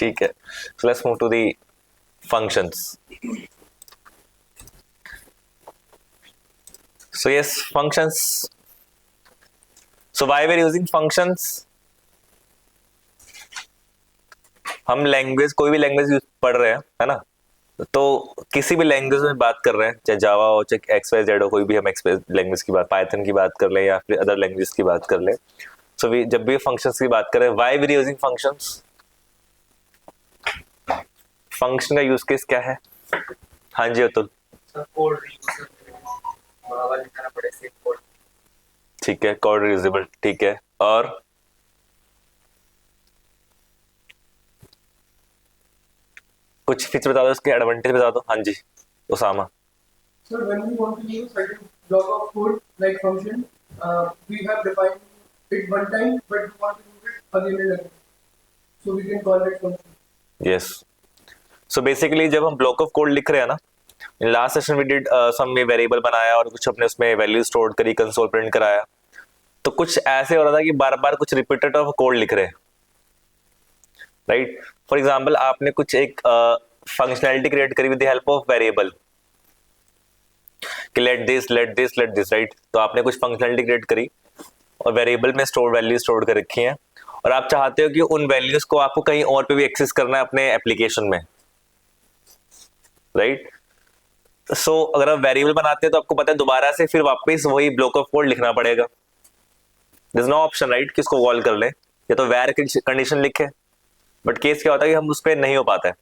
ठीक है, so let's move to the functions. So yes, functions. So why we're using functions? हम language, कोई भी लैंग्वेज पढ़ रहे हैं, है ना, तो किसी भी लैंग्वेज में बात कर रहे हैं, चाहे जावा हो, चाहे एक्स वाई जेड हो, कोई भी हम एक्स लैंग्वेज की बात, पाइथन की बात कर ले या फिर अदर लैंग्वेज की बात कर ले, सो जब भी फंक्शंस की बात करें, why we using functions? Function का यूज केस क्या है? हाँ जी अतुल। ठीक है, कोड रीयूजेबल, ठीक है, और कुछ फीचर बता दो, इसके एडवांटेज बता दो। हाँ जी Usama. So when we want to use like a block of code like function, we have defined it one time, but we want to use it again and again. So we can call it function. Yes. So basically जब हम block of code लिख रहे हैं ना, in last session we did some में variable बनाया और कुछ अपने उसमें वैल्यू स्टोर करी, कंसोल प्रिंट कराया, तो कुछ ऐसे हो रहा था कि बार बार कुछ रिपीटेटिव कोड लिख रहे हैं, राइट। फॉर एग्जांपल आपने कुछ एक फंक्शनैलिटी क्रिएट करी with the help of variable कि लेट दिस राइट। तो आपने कुछ फंक्शनैलिटी क्रिएट करी और वेरिएबल में स्टोर वैल्यू स्टोर कर रखी है, और आप चाहते हो कि उन वैल्यूज को आपको कहीं और पे भी एक्सेस करना है अपने एप्लीकेशन में, राइट। सो अगर आप वेरिएबल बनाते हैं तो आपको पता है दोबारा से फिर वापस वही ब्लॉक ऑफ कोड लिखना पड़ेगा। There is no option, right, कि इसको कॉल कर ले या तो वेर कंडीशन लिखे, बट केस क्या होता है कि हम उस पर नहीं हो पाता है,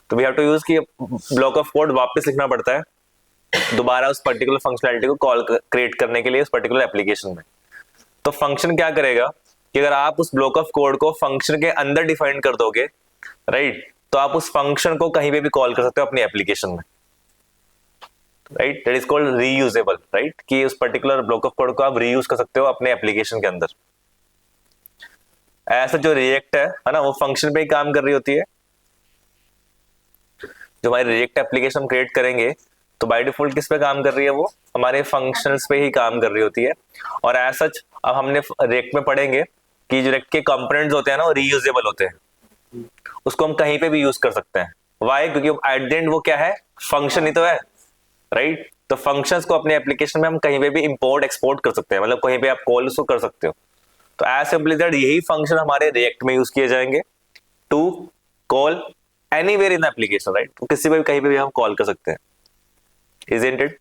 तो वी हैव टू यूज कि ब्लॉक ऑफ कोड वापस लिखना पड़ता है दोबारा उस पर्टिकुलर फंक्शनैलिटी को कॉल क्रिएट करने के लिए उस पर्टिकुलर एप्लीकेशन में। तो फंक्शन क्या करेगा कि अगर आप उस ब्लॉक ऑफ कोड को फंक्शन के अंदर डिफाइन कर दोगे, राइट, तो आप उस फंक्शन को कहीं पे भी कॉल कर सकते हो अपनी एप्लीकेशन में, right. That is called reusable, right, कि उस पर्टिकुलर ब्लॉक ऑफ कोड को आप रीयूज कर सकते हो अपने एप्लीकेशन के अंदर। ऐसा जो रिएक्ट है ना, वो फंक्शन पे ही काम कर रही होती है। जो हमारी रिएक्ट एप्लीकेशन क्रिएट करेंगे तो बाय डिफॉल्ट किस पे काम कर रही है? वो हमारे फंक्शंस पे ही काम कर रही होती है। और एज सच अब हमने रिएक्ट में पढ़ेंगे कि जो रिएक्ट के कंपोनेंट्स होते हैं ना, वो रीयूजेबल होते हैं, उसको हम कहीं पे भी यूज कर सकते हैं। वाई? क्योंकि एट द एंड वो क्या है? फंक्शन ही तो है, राइट। तो फंक्शंस को अपने एप्लीकेशन में हम कहीं पे भी इंपोर्ट एक्सपोर्ट कर सकते हैं, मतलब कहीं पे आप कॉल उसको कर सकते हो। तो एज सिंपली दैट यही फंक्शन हमारे रिएक्ट में यूज किए जाएंगे to call anywhere in the application, right. तो किसी भी कहीं पे भी हम कॉल कर सकते हैं, isn't it?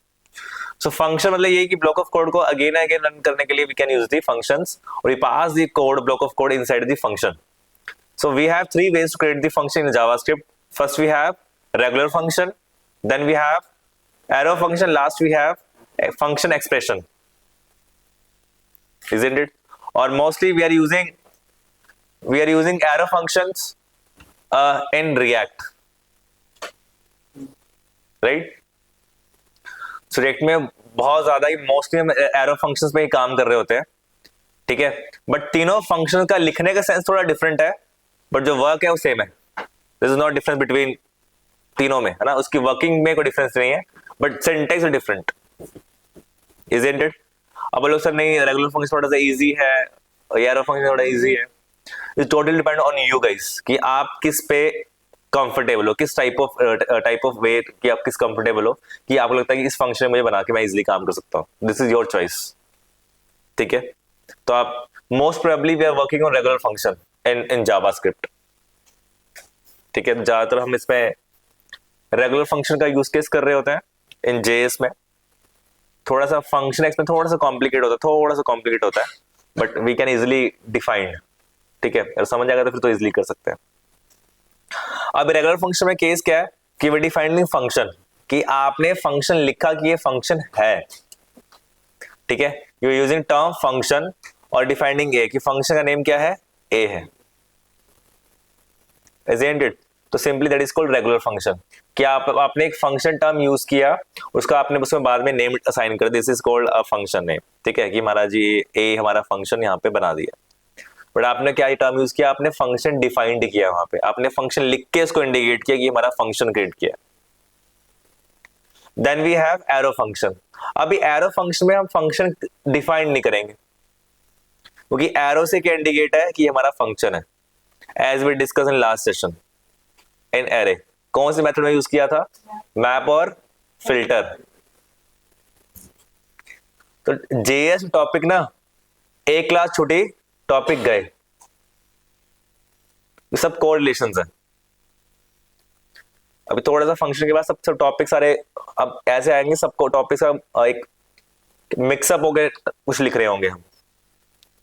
So function मतलब ये कि block of code को again and again run करने के लिए we can use the functions, और we pass the code block of code inside the function. So we have three ways to create the function in JavaScript. First we have regular function, then we have arrow function, last we have a function expression, isn't it? Or mostly we are using arrow functions in React, right? So React में बहुत ज्यादा ही mostly हम arrow functions पे ही काम कर रहे होते हैं, ठीक है। बट तीनों फंक्शन का लिखने का सेंस थोड़ा डिफरेंट है, बट जो वर्क है वो सेम है। This is not difference between तीनों में, है ना। उसकी वर्किंग में कोई डिफरेंस नहीं है, but syntax is different, isn't it? अब लोग सर नहीं, रेगुलर फंक्शन थोड़ा सा इजी है, एरो फंक्शन थोड़ा इजी है। It totally depend on you guys कि आप किस पे कंफर्टेबल हो, किस टाइप ऑफ वे कि आप किस कंफर्टेबल हो, कि आपको लगता है कि इस फंक्शन में मुझे बना के मैं इजीली काम कर सकता हूं। दिस इज योर चॉइस, ठीक है। तो आप most probably we are working on regular function in JavaScript, ठीक है। ज्यादातर हम इसमें रेगुलर फंक्शन का यूज केस कर रहे होते हैं। इन जेएस में थोड़ा सा फंक्शन एक्स में थोड़ा सा कॉम्प्लिकेट होता है, but we can easily defined, ठीक है। अगर समझ आएगा तो फिर तो इजिली कर सकते हैं। अब रेगुलर फंक्शन में केस क्या है कि वी डिफाइनिंग फंक्शन, कि आपने फंक्शन लिखा कि ये फंक्शन है, ठीक है। यू यूजिंग टर्म फंक्शन और डिफाइनिंग ए, कि फंक्शन का नेम क्या है? ए है, isn't it? तो simply that is called regular function, कि आपने एक फंक्शन टर्म यूज किया, उसका आपने उसमें बाद में नेम असाइन कर, this is called a function name, ठीक है। कि हमारा जी ए हमारा फंक्शन यहाँ पे बना दिया, बट आपने क्या टर्म यूज किया? आपने फंक्शन डिफाइंड किया, वहां पे आपने फंक्शन लिख के इसको इंडिकेट किया कि हमारा फंक्शन क्रिएट किया। Then we have arrow function. अभी एरो फंक्शन में हम फंक्शन डिफाइंड नहीं करेंगे, क्योंकि एरो से क्या इंडिकेट है कि हमारा फंक्शन है, as we discuss in last session, in array. कौन से मेथड में यूज किया था? मैप और फिल्टर। तो जेएस टॉपिक ना, एक क्लास छूटी टॉपिक गए, ये सब कोरिलेशंस है। अभी थोड़ा सा फंक्शन के बाद सब सब टॉपिक सारे अब ऐसे आएंगे, सबको टॉपिक सब एक मिक्सअप हो गए, कुछ लिख रहे होंगे हम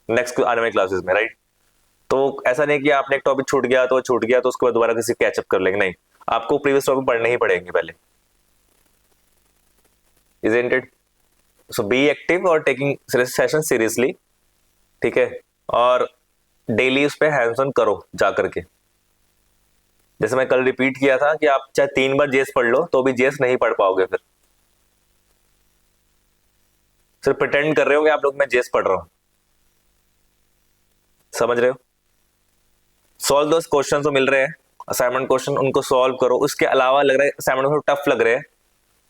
नेक्स्ट आने वाले क्लासेस में, राइट? तो ऐसा नहीं कि आपने एक टॉपिक छूट गया तो छूट गया, तो उसके बाद दोबारा किसी कैचअप कर लेंगे, नहीं, आपको प्रीवियस टॉपिक पढ़ने ही पड़ेंगे पहले। Isn't it? So be active और टेकिंग सेशन सीरियसली, ठीक है? और डेली उस पर हैंड्स ऑन करो जा करके। जैसे मैं कल रिपीट किया था कि आप चाहे 3 बार जेएस पढ़ लो तो भी जेएस नहीं पढ़ पाओगे, फिर सिर्फ प्रिटेंड कर रहे हो कि आप लोग मैं जेएस पढ़ रहा हूं। समझ रहे हो? सॉल्व दोस क्वेश्चन तो मिल रहे हैं, असाइनमेंट क्वेश्चन, उनको सॉल्व करो। उसके अलावा लग रहा है असाइनमेंट टफ लग रहे हैं,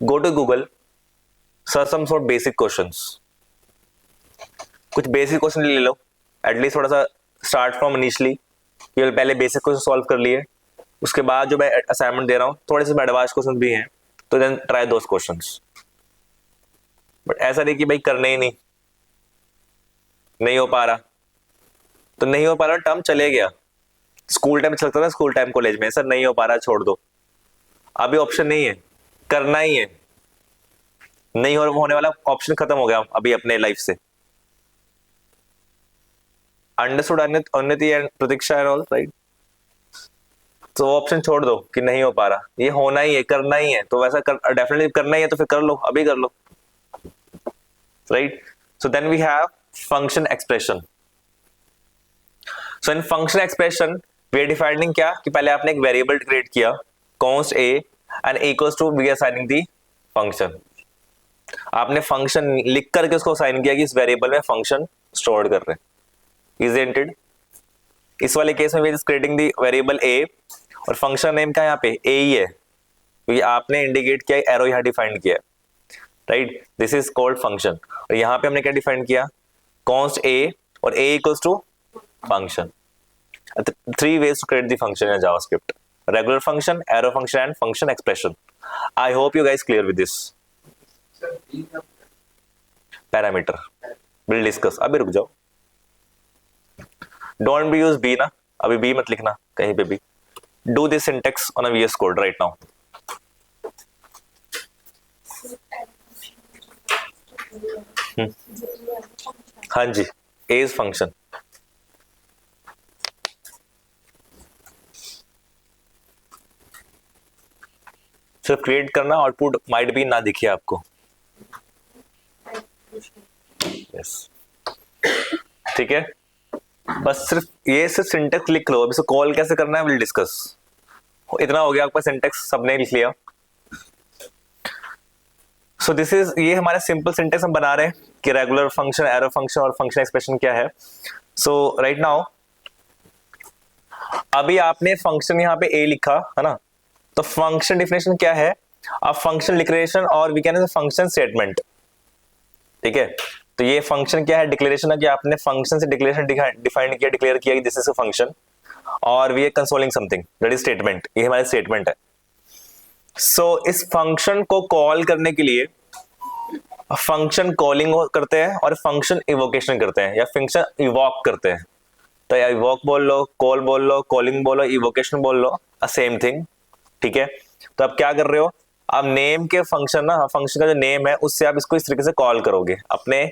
go to Google, search some sort basic questions, कुछ बेसिक क्वेश्चन ले लो एटलीस्ट, थोड़ा सा स्टार्ट फ्रॉम इनिशियली, केवल पहले बेसिक क्वेश्चन सॉल्व कर लिए, उसके बाद जो मैं असाइनमेंट दे रहा हूँ थोड़े से एडवांस क्वेश्चन भी हैं, तो then try those questions. But ऐसा नहीं कि भाई करने ही नहीं हो पा रहा, तो नहीं हो पा रहा टर्म चले गया। स्कूल टाइम चलता था, स्कूल टाइम कॉलेज में, सर नहीं हो पा रहा छोड़ दो, अभी ऑप्शन नहीं है, करना ही है। नहीं होने वाला ऑप्शन खत्म हो गया अभी अपने लाइफ से। अंडरस्टूड उन्नति and Pratiksha and all, right? तो ऑप्शन छोड़ दो कि नहीं हो पा रहा, ये होना ही है, करना ही है, तो वैसा डेफिनेटली करना ही है, तो फिर कर लो, अभी कर लो, right? So then we have function expression. So in function expression we are defining क्या, कि पहले आपने एक वेरिएबल क्रिएट किया const A and equals to we assigning the function. आपने फंक्शन लिख करके उसको असाइन किया कि इस वेरिएबल में फंक्शन स्टोर कर रहे हैं। Isn't it? इस वाले केस में we are creating the variable A और फंक्शन नेम का यहाँ पे ए ही है, क्योंकि आपने इंडिकेट किया, एरो यहाँ डिफाइन किया, right? This is called function. और यहाँ पे हमने क्या डिफाइन किया? कॉन्स्ट ए और A equals to function. 3 ways to create the function in JavaScript: regular function, arrow function, and function expression. I hope you guys clear with this. Parameter we'll discuss. अभी रुक जाओ, don't be use b ना, अभी b मत लिखना कहीं पे भी। Do this syntax on a VS Code right now. हाँ जी, a is function. सिर्फ क्रिएट करना, आउटपुट माइट भी ना दिखे आपको। यस, ठीक है, बस सिर्फ ये सिर्फ सिंटेक्स लिख लो। अब इसे कॉल कैसे करना है विल डिस्कस। इतना हो गया आपका, सिंटेक्स सबने लिख लिया। सो दिस इज, ये हमारा सिंपल सिंटेक्स हम बना रहे हैं कि रेगुलर फंक्शन, एरो फंक्शन और फंक्शन एक्सप्रेशन क्या है। सो राइट नाउ अभी आपने फंक्शन यहाँ पे ए लिखा है ना, तो फंक्शन डिफिनेशन क्या है? आप फंक्शन डिक्लेरेशन और वी कैन फंक्शन स्टेटमेंट, ठीक है? तो ये फंक्शन क्या है? डिक्लेरेशन है कि आपने फंक्शन से डिक्लेरेशन डिफाइन किया, डिक्लेयर किया कि दिस इज अ फंक्शन, और we are consoling something, that is statement. ये हमारा स्टेटमेंट है। सो इस फंक्शन को कॉल करने के लिए फंक्शन कॉलिंग करते हैं और फंक्शन इवोकेशन करते हैं, या फंक्शन इवॉक करते हैं। तो या इवॉक बोल लो, कॉल बोल लो, कॉलिंग बोलो, इवोकेशन बोल लो, सेम थिंग, ठीक है? तो आप क्या कर रहे हो? आप नेम के फंक्शन ना, फंक्शन का जो नेम है उससे आप इसको इस तरीके से कॉल करोगे अपने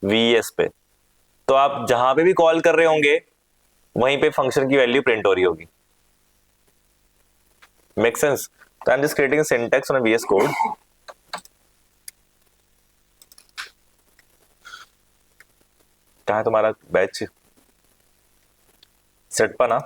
वीएस पे। तो आप जहां पे भी कॉल कर रहे होंगे वहीं पे फंक्शन की वैल्यू प्रिंट हो रही होगी। Make sense? तो I am just creating syntax on VS code. कहाँ है तुम्हारा बैच? सेट पर ना,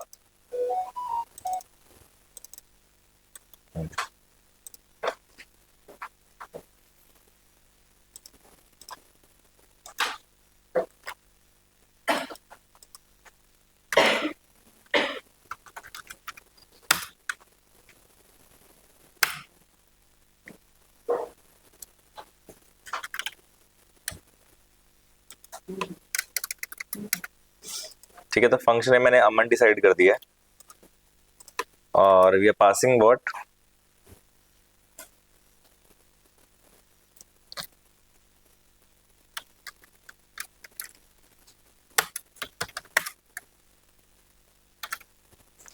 ठीक है? तो फंक्शन है, मैंने अमन डिसाइड कर दिया है। और वी आर पासिंग व्हाट,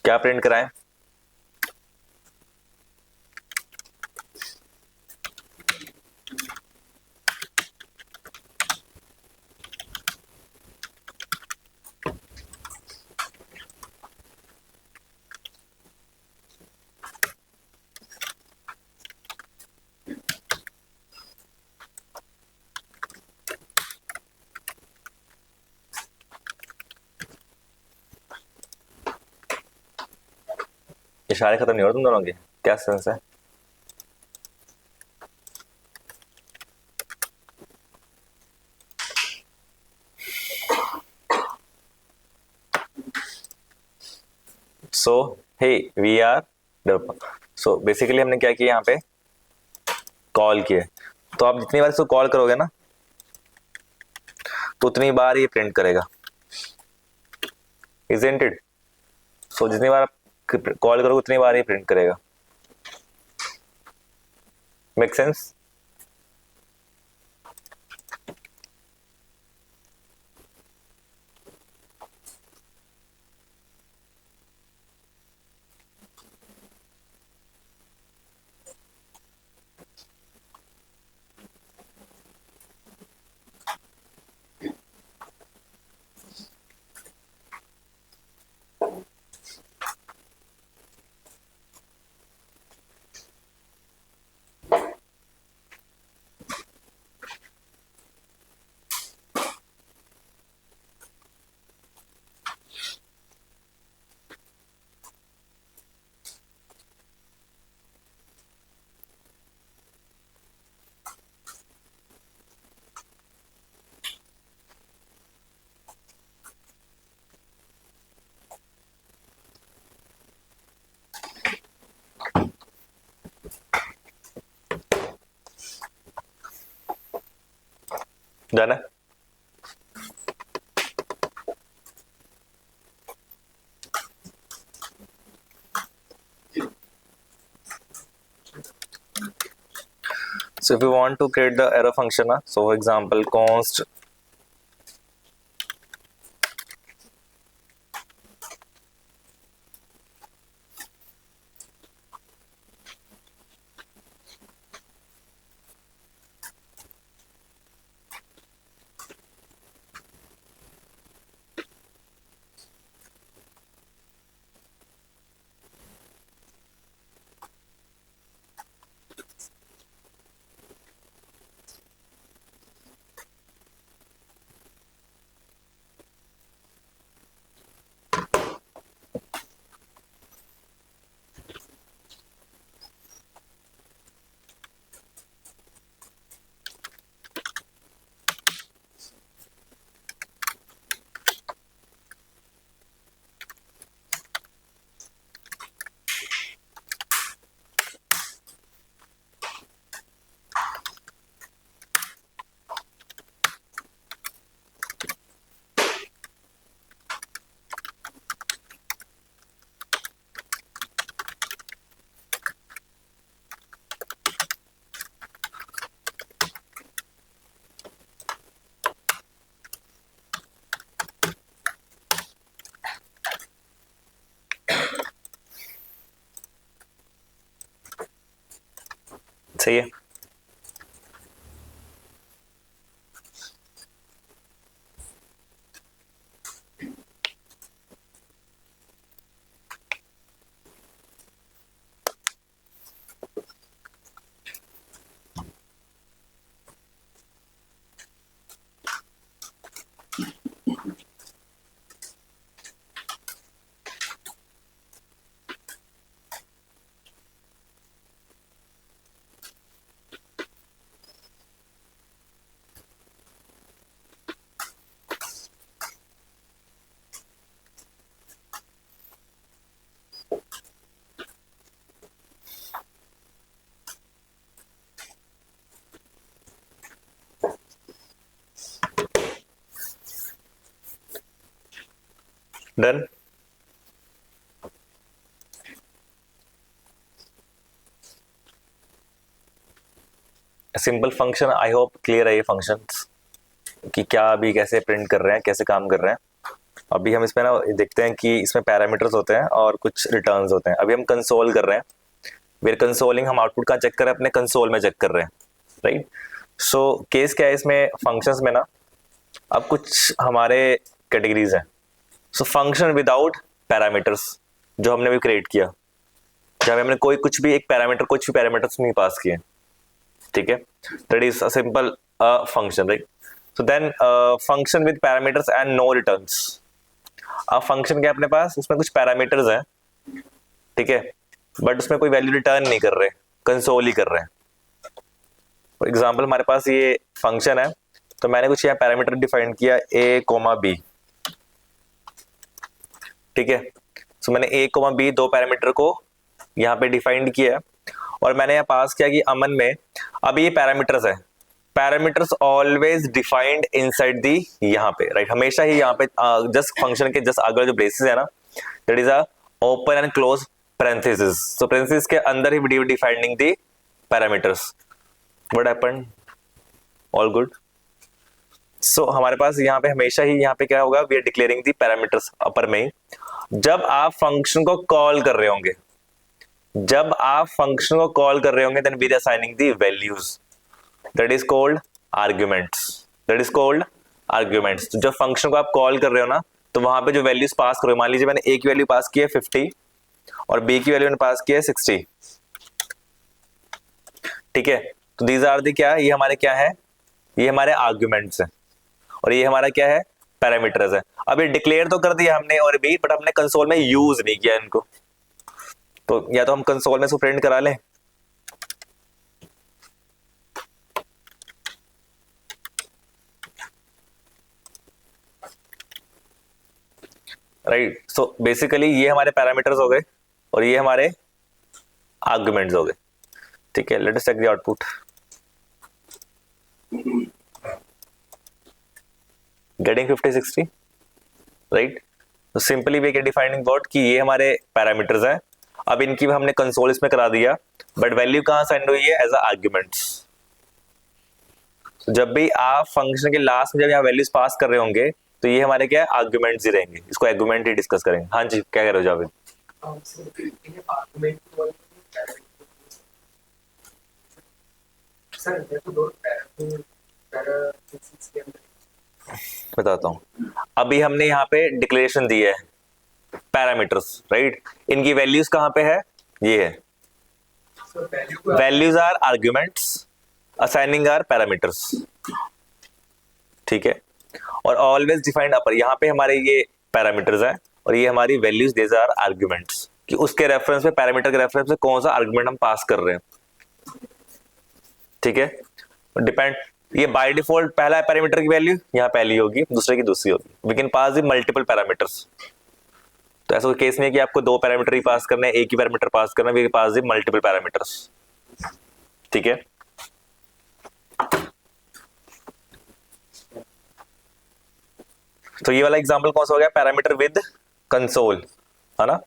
क्या प्रिंट कराएं? इशारे खत्म नहीं हो रहे तुम दोनों के, क्या सेंस है? So hey we are developer. So basically हमने क्या किया यहाँ पे, कॉल किए। तो आप जितनी बार इसको कॉल करोगे ना, तो उतनी बार ये प्रिंट करेगा, इजंट इट? सो जितनी बार आप कॉल करोगे उतनी बार ये प्रिंट करेगा। Make sense? डन है? So if you want to create the error function, so for example const सही है। Done. Simple function, I hope clear है ये फंक्शन कि क्या अभी कैसे प्रिंट कर रहे हैं, कैसे काम कर रहे हैं। अभी हम इसमें ना देखते हैं कि इसमें पैरामीटर्स होते हैं और कुछ रिटर्न्स होते हैं। अभी हम कंसोल कर रहे हैं, वी आर कंसोलिंग, हम आउटपुट कहाँ चेक कर रहे हैं, अपने कंसोल में चेक कर रहे हैं, राइट। सो केस क्या है इसमें फंक्शंस में ना, अब कुछ हमारे कैटेगरीज हैं। सो फंक्शन विदाउट पैरामीटर्स जो हमने भी क्रिएट किया, जब हमने कोई कुछ भी एक पैरामीटर, कुछ भी पैरामीटर्स नहीं पास किए, ठीक है, that is a simple function, right. So then function with parameters and no returns. अब फंक्शन क्या है अपने पास, उसमें कुछ पैरामीटर्स हैं, ठीक है, बट उसमें कोई वैल्यू रिटर्न नहीं कर रहे, कंसोल ही कर रहे हैं। फॉर एग्जाम्पल हमारे पास ये फंक्शन है, तो मैंने कुछ यहाँ पैरामीटर डिफाइन किया a, b, ठीक है। सो मैंने a, b दो पैरामीटर को यहाँ पे डिफाइंड किया है, और मैंने यहाँ पास किया कि अमन में, अब ये पैरामीटर्स है, parameters always defined inside the, यहाँ पे राइट, हमेशा ही यहाँ पे जस्ट फंक्शन के जस्ट आगे जो ब्रेसेस है ना, that is a open and close parenthesis. So parenthesis के अंदर ही we defining the parameters. What happened? All good. So हमारे पास यहाँ पे हमेशा ही यहाँ पे क्या होगा, we are declaring the parameters अपर में ही। जब आप फंक्शन को कॉल कर रहे होंगे, जब आप फंक्शन को कॉल कर रहे होंगे, then we are assigning the values. That is called arguments. That is called arguments. तो जब फंक्शन को आप कॉल कर रहे हो ना, तो वहां पे जो वैल्यूज पास करो, मान लीजिए मैंने a की वैल्यू पास की है 50 और b की वैल्यू पास किया है 60, ठीक है। तो दीज आर दी क्या है, ये हमारे क्या है, ये हमारे आर्ग्यूमेंट्स हैं, और ये हमारा क्या है, पैरामीटर्स है। अब ये डिक्लेयर तो कर दिया हमने और भी, बट हमने कंसोल में यूज नहीं किया इनको, तो या तो हम कंसोल में इसको प्रिंट करा लें, राइट। सो बेसिकली ये हमारे पैरामीटर्स हो गए और ये हमारे आर्गुमेंट्स हो गए, ठीक है। Let us check the output. Getting 50 60, right. तो simply we can defining what कि ये हमारे पैरामीटर्स हैं, अब इनकी हमने कंसोल इसमें करा दिया, बट वैल्यू कहां सेंड हुई है, एज अ आर्गुमेंट्स। जब भी आप फंक्शन के लास्ट में जब यहाँ वैल्यूज पास कर रहे होंगे, तो ये हमारे क्या है, आर्गुमेंट्स ही रहेंगे। इसको आर्गुमेंट ही डिस्कस करेंगे। हाँ जी, क्या कह रहे हो जावेद? बताता हूँ। अभी हमने यहाँ पे डिक्लेरेशन दी है पैरामीटर्स, राइट। इनकी वैल्यूज कहाँ पे है, ये है, values are arguments, assigning are parameters, ठीक है। और ऑलवेज डिफाइंड अपर, यहाँ पे हमारे ये पैरामीटर्स हैं और ये हमारी वैल्यूज, दीज आर आर्ग्यूमेंट्स, कि उसके रेफरेंस में, पैरामीटर के रेफरेंस में कौन सा आर्गुमेंट हम पास कर रहे हैं, ठीक है। डिपेंड, ये बाय डिफॉल्ट पहला पैरामीटर की वैल्यू यहाँ पहली होगी, दूसरे की दूसरी होगी। We can pass the multiple parameters, तो ऐसा कोई केस नहीं है कि आपको दो पैरामीटर ही पास करना है, एक ही पैरामीटर पास करना है, we can pass the multiple parameters, ठीक है। तो ये वाला एग्जांपल कौन सा हो गया, पैरामीटर विद कंसोल, है ना।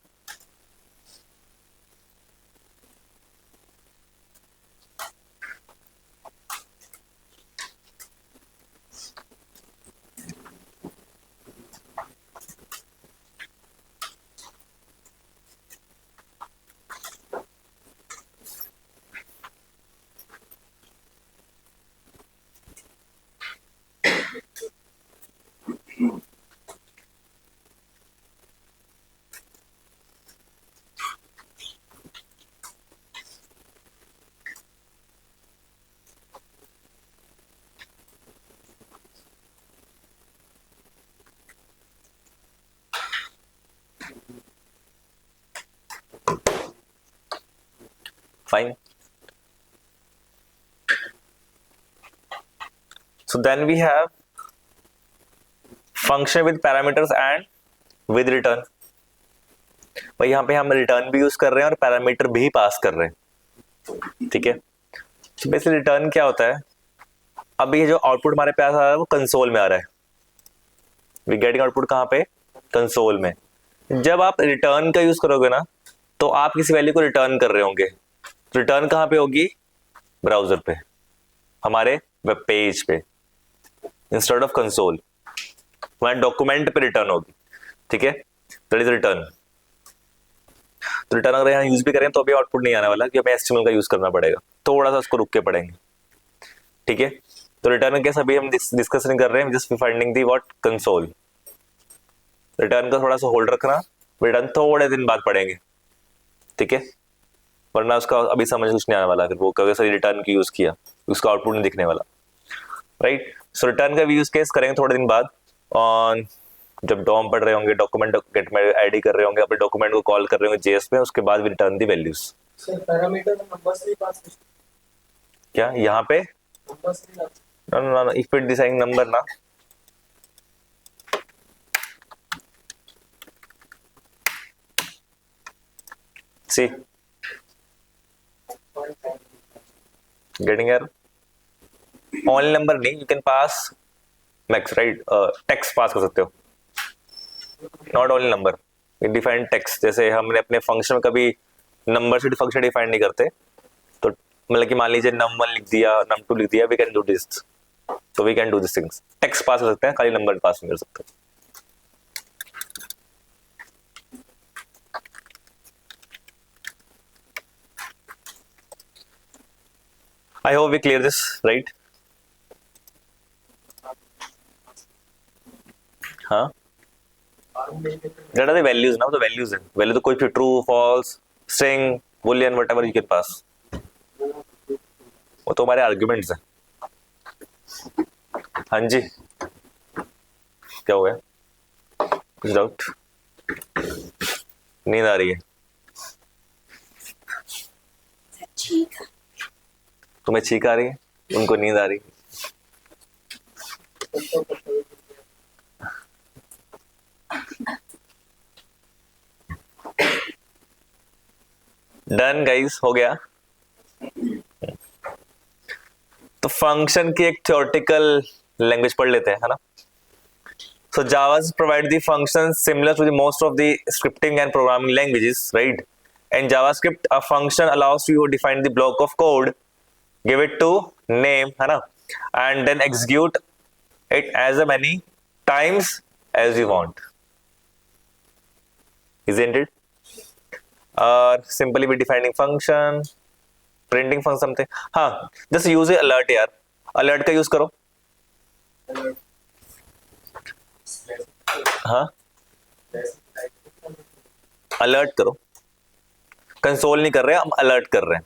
Fine. So then we have function with parameters and with return. भाई यहाँ पे हम रिटर्न भी यूज कर रहे हैं और पैरामीटर भी पास कर रहे हैं, ठीक है। तो बेसिकली रिटर्न क्या होता है, अब ये जो आउटपुट हमारे पास आ रहा है वो कंसोल में आ रहा है, वी गेटिंग आउटपुट कहाँ पे, कंसोल में। जब आप रिटर्न का यूज करोगे ना, तो आप किसी वैल्यू को रिटर्न कर रहे होंगे, रिटर्न कहाँ पे होगी, ब्राउजर पे, हमारे वेब पेज पे इंस्टेड ऑफ कंसोल, हमारे डॉक्यूमेंट पे रिटर्न होगी, ठीक है, दैट इज रिटर्न। तो रिटर्न अगर यहाँ यूज भी करें तो अभी आउटपुट नहीं आने वाला, कि हमें एचटीएमएल का यूज करना पड़ेगा, थोड़ा सा उसको रुक के पढ़ेंगे, ठीक है। तो रिटर्न केस अभी हम डिस्कस नहीं कर रहे हैं, just finding the what console. Return का थोड़ा सा होल्ड रखना, रिटर्न थोड़े दिन बाद पढ़ेंगे, ठीक है, वरना उसका अभी समझ कुछ नहीं आने वाला, फिर वो कभी सही रिटर्न की यूज किया उसका आउटपुट नहीं दिखने वाला, राइट। सो रिटर्न का भी यूज केस करेंगे थोड़े दिन बाद, ऑन जब डॉम पढ़ रहे होंगे, डॉक्यूमेंट गेट में आईडी कर रहे होंगे, अपने डॉक्यूमेंट को कॉल कर रहे होंगे जेएस में, उसके बाद return the values. Sir parameter number से ही पास कर, क्या यहाँ पे नंबर से ही no no no if it deciding number ना, see getting error, only number नहीं, you can pass max, right, text pass कर सकते हो, not only number, defined text. जैसे हमने अपने फंक्शन में कभी नंबर से फंक्शन डिफाइन नहीं करते, तो मतलब कि मान लीजिए num1 लिख दिया, num2 लिख दिया, we can do this, so we can do these things, text pass कर सकते हैं, खाली नंबर पास नहीं कर सकते। I hope we clear this, right? हाँ, that are the values now, the values है, value तो कोई भी true, false, string, boolean, whatever you can pass, वो तो हमारे arguments हैं। हाँ जी, क्या हुआ है, कुछ डाउट? नींद आ रही है तुम्हें, छींक आ रही है, उनको नींद आ रही है। डन गाइस, हो गया। तो फंक्शन की एक थ्योरेटिकल लैंग्वेज पढ़ लेते हैं, है ना। So Java's provide the functions similar to the most of the scripting and programming languages, right? In JavaScript, a function allows you to define the block of code, give it to name, है ना, and then execute it as many times as you want. Isn't it? Simply be defining function, printing function something. हाँ, just use alert यार, alert का use करो। हाँ, alert करो, console नहीं कर रहे, हम अलर्ट कर रहे हैं।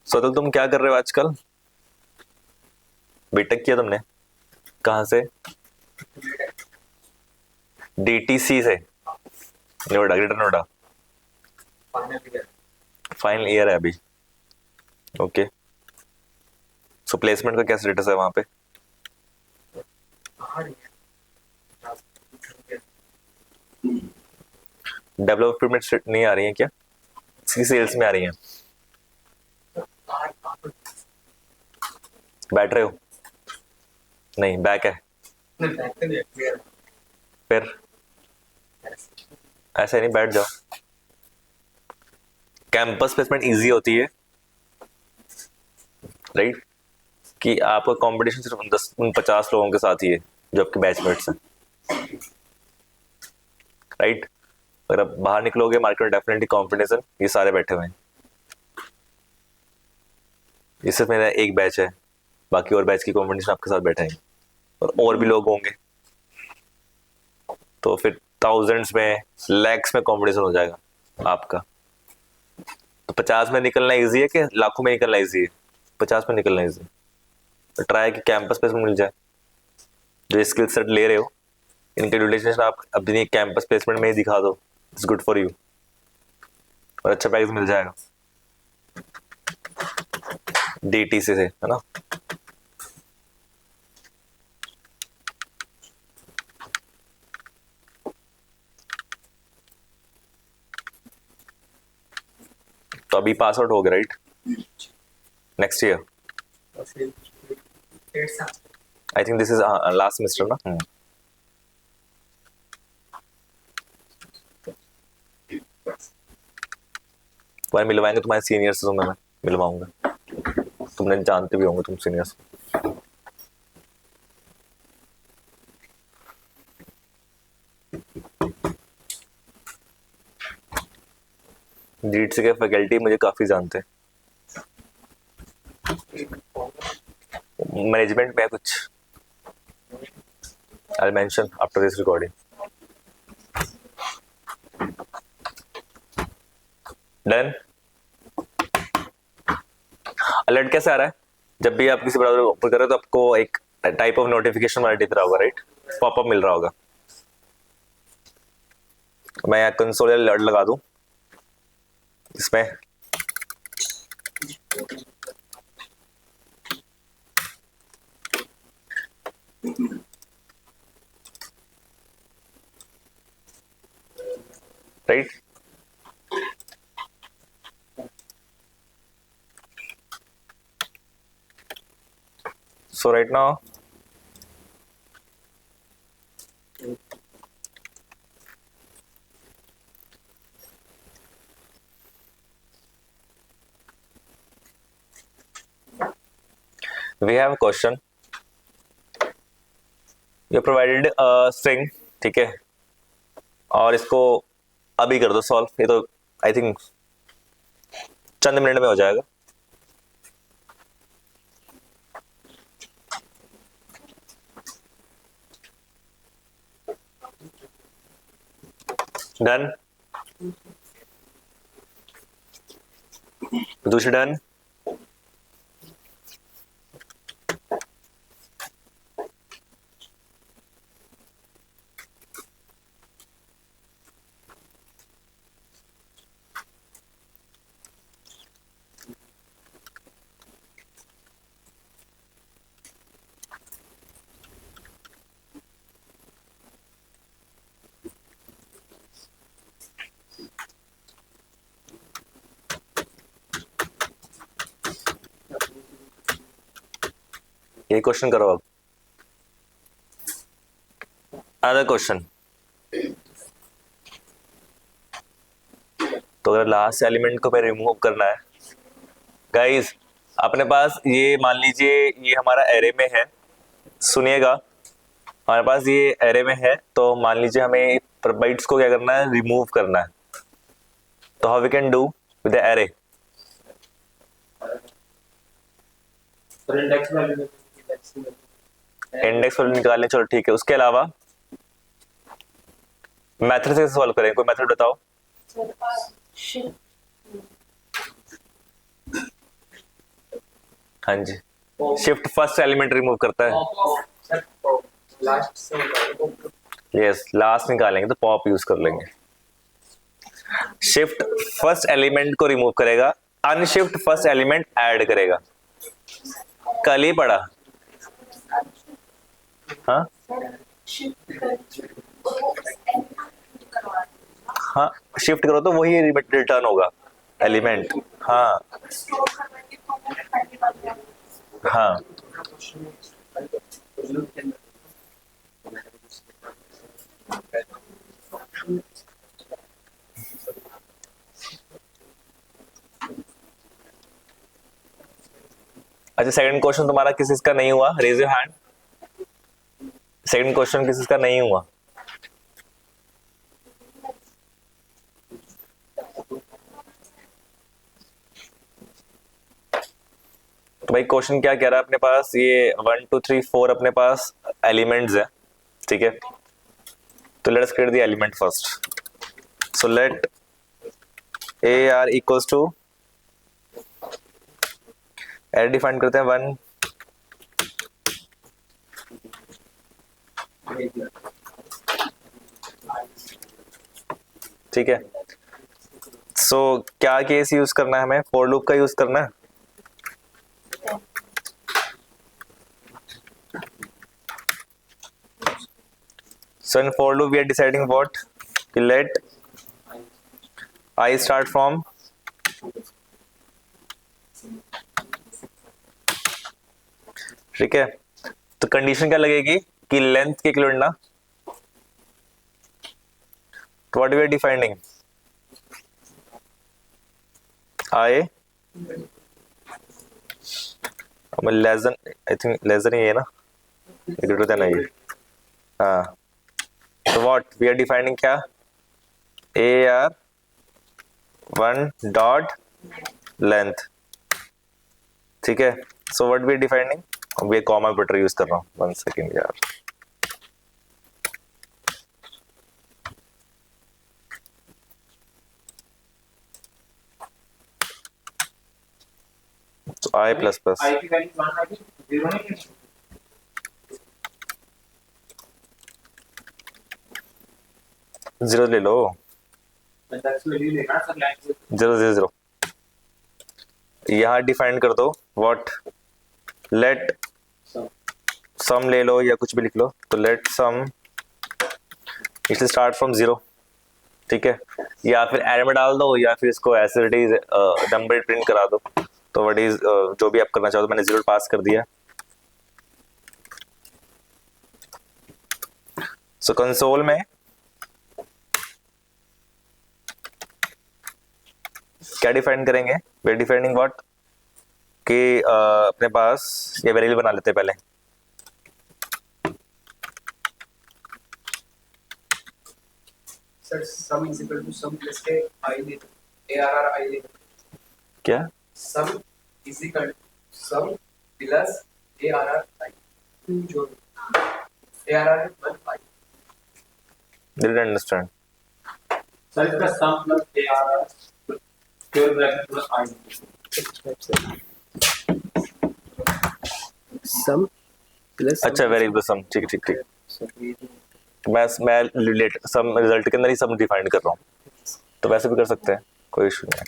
स्वतल, तुम क्या कर रहे हो आजकल? बीटेक किया तुमने? कहां से? डीटीसी से, Noida, greater Noida. Final year है अभी, ओके। सो प्लेसमेंट का क्या स्टेटस है वहां पे? डेवलपमेंट नहीं आ रही है क्या? इसकी सेल्स में आ रही है? बैठ रहे हो? नहीं, बैक है। फिर ऐसे नहीं, बैठ जाओ। कैंपस प्लेसमेंट इजी होती है, राइट, कि आपका कंपटीशन सिर्फ 50 लोगों के साथ ही है जो आपके बैचमेट्स हैं, राइट। अगर आप बाहर निकलोगे मार्केट में, डेफिनेटली कंपटीशन, ये सारे बैठे हुए हैं। ये सिर्फ मेरा एक बैच है, बाकी और बैच की कंपटीशन आपके साथ बैठे हैं, और भी लोग होंगे, तो फिर थाउजेंड्स में, लैक्स में कंपटीशन हो जाएगा आपका। तो 50 में निकलना इजी है कि लाखों में निकलना इजी है? 50 में निकलना इजी है। तो ट्राई कि कैंपस प्लेसमेंट मिल जाए। जो स्किल सेट ले रहे हो, इनके ड्यूरेशन आप अपनी कैंपस प्लेसमेंट में ही दिखा दो, इट्स गुड फॉर यू, और अच्छा पैकेज मिल जाएगा डीटीसी से, है ना। तो अभी पास आउट हो गया, right? next year. I think this is last semester ना. तुम्हारे मिलवाएंगे तुम्हारे सीनियर्स से, मैं मिलवाऊंगा, तुमने जानते भी होंगे तुम सीनियर्स. जीट्स के फैकल्टी मुझे काफी जानते हैं. मैनेजमेंट में कुछ I'll mention after this recording. Done. Alert कैसे आ रहा है? जब भी आप किसी ब्राउजर को ओपन कर रहे हो तो आपको एक टाइप ऑफ नोटिफिकेशन वाला दिख रहा होगा, राइट? पॉपअप मिल रहा होगा. मैं यहाँ कंसोल अलर्ट लगा दूं इसमें. Right? So right now we have a question. You provided a string, ठीक है, और इसको अभी कर दो सॉल्व. ये तो आई थिंक चंद मिनट में हो जाएगा. डन. दूसरी डन. ये क्वेश्चन करो अब. Other question. तो अगर लास्ट एलिमेंट को मैं रिमूव करना है गाइस, अपने पास ये मान लीजिए ये हमारा एरे में है. सुनिएगा, हमारे पास ये एरे में है, तो मान लीजिए हमें बाइट्स को क्या करना है, रिमूव करना है. तो how we can do with the array? Index value निकालने, चलो ठीक है. उसके अलावा मेथड से सॉल्व करें. कोई मेथड बताओ. हाँ जी, शिफ्ट फर्स्ट एलिमेंट रिमूव करता है. यस, लास्ट निकालेंगे तो पॉप यूज कर लेंगे. शिफ्ट फर्स्ट एलिमेंट को रिमूव करेगा, अनशिफ्ट फर्स्ट एलिमेंट ऐड करेगा. कल ही पढ़ा. हाँ हाँ, शिफ्ट करो तो वही रिटर्न होगा एलिमेंट. हाँ हाँ, अच्छा. सेकंड क्वेश्चन तुम्हारा किसी का नहीं हुआ? Raise your hand. Second question किसी का नहीं हुआ? तो भाई क्वेश्चन क्या कह रहा है अपने पास? ये 1 2 3 4 अपने पास एलिमेंट्स है, ठीक है. तो let's create the element first. So let a r equals to, array define करते हैं 1. ठीक है. सो क्या केस यूज करना है हमें? फॉर लूप का यूज करना है. So in for loop we are deciding what? Let I start from ठीक है, तो कंडीशन क्या लगेगी कि लेंथ के इक्विवेलेंट ना, तो what we are defining, I less than, I think less than ये है ना, ग्रेटर देन आई, हाँ, तो व्हाट वी आर डिफाइनिंग क्या, ए आर 1 डॉट लेंथ, ठीक है, so what we are defining, we comma operator use कर रहा हूँ, 1 सेकेंड यार, तो आई प्लस प्लस आई की वैल्यू 1 आएगी, 0 नहीं है। 0 ले लो, कंटेक्स्ट वैल्यू लेना सर, लाइन 0 0 0, यहाँ डिफाइन कर दो व्हाट, लेट सब सम ले लो या कुछ भी लिख लो, तो लेट सम इसे स्टार्ट फ्रॉम 0, ठीक है, या फिर एरे में डाल दो या फिर इसको ऐसे इट इज नंबर प्रिंट करा दो, तो व्हाट इज जो भी आप करना चाहो, तो मैंने 0 पास कर दिया। सो कंसोल में क्या डिफाइन करेंगे, वे डिफाइनिंग व्हाट, कि अपने पास ये वेरिएबल बना लेते हैं पहले, sir sum is equal to sum plus के आई ले ARR आई ले, क्या sum is equal to sum plus ARR I, जो ARR है 1 आई। डिडंट अंडरस्टैंड, सर इसका sum plus A R square bracket plus I, sum plus अच्छा variable sum, ठीक ठीक ठीक, मैं रिलेट सम रिजल्ट के अंदर ही सम डिफाइन कर रहा हूँ, तो वैसे भी कर सकते हैं, कोई इशू नहीं है।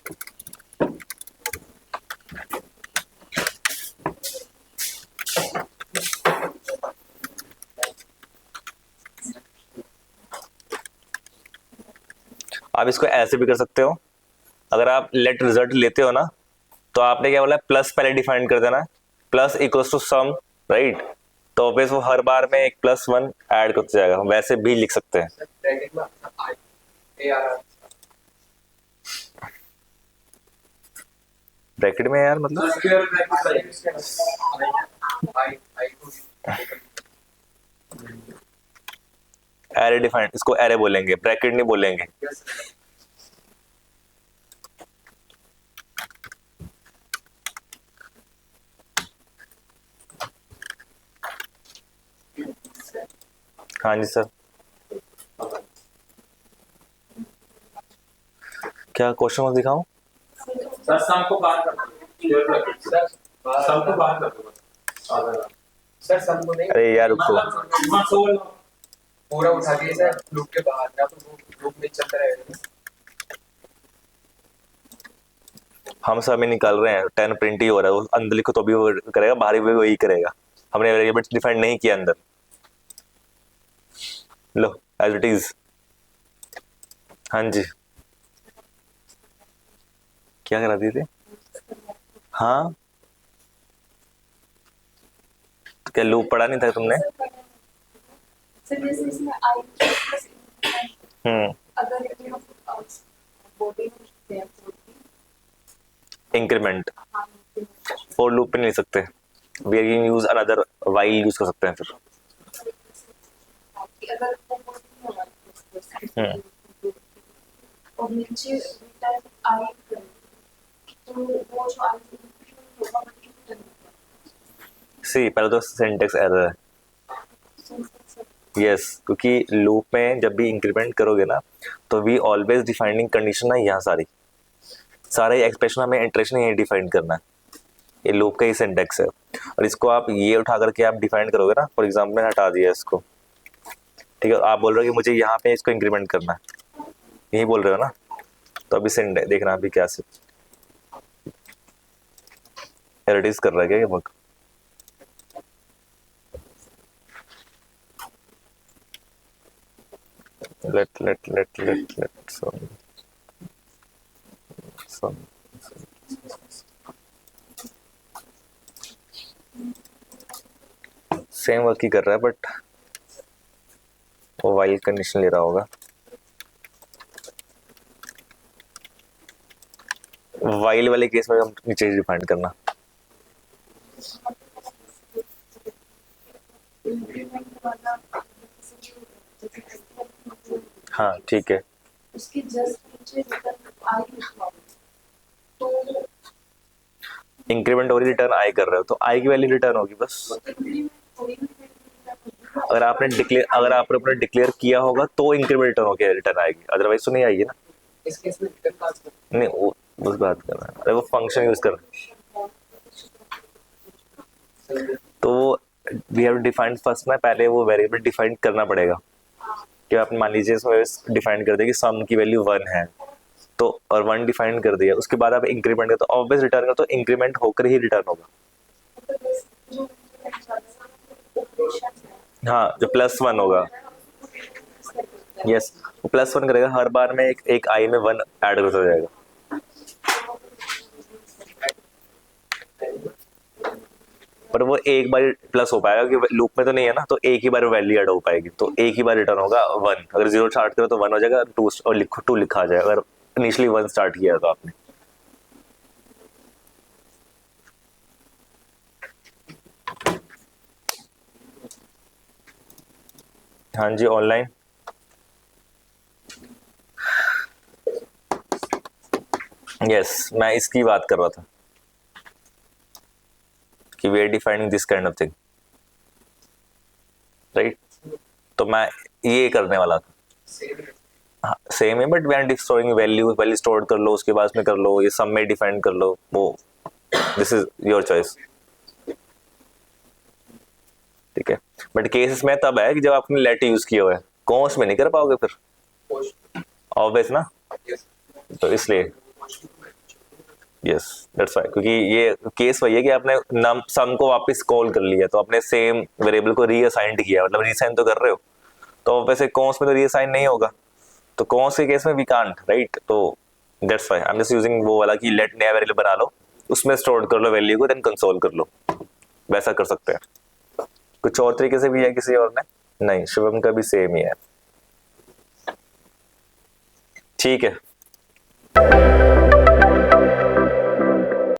आप इसको ऐसे भी कर सकते हो, अगर आप लेट रिजल्ट लेते हो ना, तो आपने क्या बोला, प्लस पहले डिफाइन कर देना, plus equals to sum, right, तो ऑब्वियस वो हर बार में एक +1 ऐड करते जाएगा, वैसे भी लिख सकते हैं। ब्रैकेट में आई ARR ब्रैकेट में यार मतलब स्क्वायर ब्रैकेट आई आई एरे डिफाइन, इसको एरे बोलेंगे, ब्रैकेट नहीं बोलेंगे। हाँ जी सर, क्या क्वेश्चन मत दिखाऊं, सर सम को बाहर कर दो, स्क्वायर ब्रैकेट सर सम को बाहर कर दो, सर सम को नहीं, अरे यार रुको, मतलब सोल पूरा उठा के सर लूप के बाहर ना, तो वो लूप में चलता रहेगा। हम सब में निकाल रहे हैं, 10 प्रिंट ही हो रहा है, वो अंदर लिखो तो भी वो करेगा, बाहर भी वही करेगा, हमने वेरिएबल डिफाइन नहीं किया अंदर, लो एज इट इज। हाँ जी, क्या करा दिए थे, हाँ तो क्या लूप पढ़ा नहीं था तुमने, सर जैसे इसमें आई प्लस अगर ये हम बोर्डिंग है इंक्रीमेंट, फॉर लूप पे नहीं लिख सकते, we are use another while use कर सकते हैं फिर, अगर वो बोर्डिंग होगा और नीचे रिटर्न आई तो वो जो आई होगा वो रिटर्न सी पहले तो सिंटेक्स एरर है, यस क्योंकि लूप में जब भी इंक्रीमेंट करोगे ना, तो वी ऑलवेज डिफाइनिंग कंडीशन है यहाँ सारी, सारे एक्सप्रेशन हमें इंटरेक्शन यही डिफाइन करना है, ये लूप का ही सिंटेक्स है, और इसको आप ये उठा करके आप डिफाइन करोगे ना, फॉर एग्जाम्पल मैंने हटा दिया इसको, ठीक है, आप बोल रहे हो कि मुझे यहाँ पे इसको इंक्रीमेंट करना है, यही बोल रहे हो ना, तो अभी सेंड है, देखना अभी क्या से एडिट कर रहा है क्या ये work, let some same work ही कर रहा है बट वो वाइल कंडीशन ले रहा होगा। वाइल वाले केस में हम नीचे डिफाइन करना। इंक्रीमेंट वाला हाँ ठीक है, उसके जस्ट नीचे रिटर्न आई लिखा तो इंक्रीमेंट और रिटर्न आई कर रहे हो तो आई की वैल्यू रिटर्न होगी बस। इंक्रीमेंट थोड़ी भी अगर आपने अपने डिक्लेयर किया होगा तो इंक्रीमेंट रिटर्न होकर रिटर्न आएगी, अदरवाइज तो नहीं आएगी ना। इस केस में रिटर्न पास कर नहीं वो उस बात कर रहा है, अरे वो फंक्शन यूज कर रहे हैं। तो वी हैव डिफाइंड फर्स्ट ना, पहले वो वेरिएबल डिफाइन करना पड़ेगा कि आप मान लीजिए इसमें डिफाइन कर दे कि सम की वैल्यू 1 है तो, और 1 डिफाइन कर दिया, उसके बाद आप इंक्रीमेंट कर तो ऑब्वियस रिटर्न का तो इंक्रीमेंट होकर ही रिटर्न होगा। हाँ जो +1 होगा, यस वो +1 करेगा हर बार में, एक आई में 1 ऐड करता जाएगा। पर वो एक बार प्लस हो पाएगा कि लूप में तो नहीं है ना, तो एक ही बार वैल्यू ऐड हो पाएगी, तो एक ही बार रिटर्न होगा 1। अगर 0 स्टार्ट करो तो 1 हो जाएगा, 2 और 2 लिखा आ जाएगा अगर इनिशियली 1 स्टार्ट किया तो आपने। हाँ जी ऑनलाइन। यस मैं इसकी बात कर रहा था कि we are defining this kind of thing, right. तो मैं ये करने वाला था। हाँ सेम है but we are storing value, value store कर लो उसके बाद में कर लो, ये सम में डिफाइन कर लो, वो दिस इज योर चॉइस, ठीक है। बट केस में तब है कि जब आपने लेट यूज किया हुआ है, कॉन्स में नहीं कर पाओगे फिर, ऑब्वियस ना, तो इसलिए यस दैट्स व्हाई, क्योंकि ये केस वही है कि आपने नम सम को वापस कॉल कर लिया तो आपने सेम वेरिएबल को रीअसाइन किया, मतलब रीअसाइन तो कर रहे हो, तो वैसे कॉन्स में तो रीअसाइन नहीं होगा, तो कॉन्स के केस में वी कांट, राइट। तो that's why I am just using वो वाला कि लेट नया वेरिएबल बना लो, उसमें स्टोर कर लो वैल्यू को, देन कंसोल कर लो, वैसा कर सकते हैं। कुछ और तरीके से भी है किसी और ने? नहीं, शुभम का भी सेम ही है, ठीक है।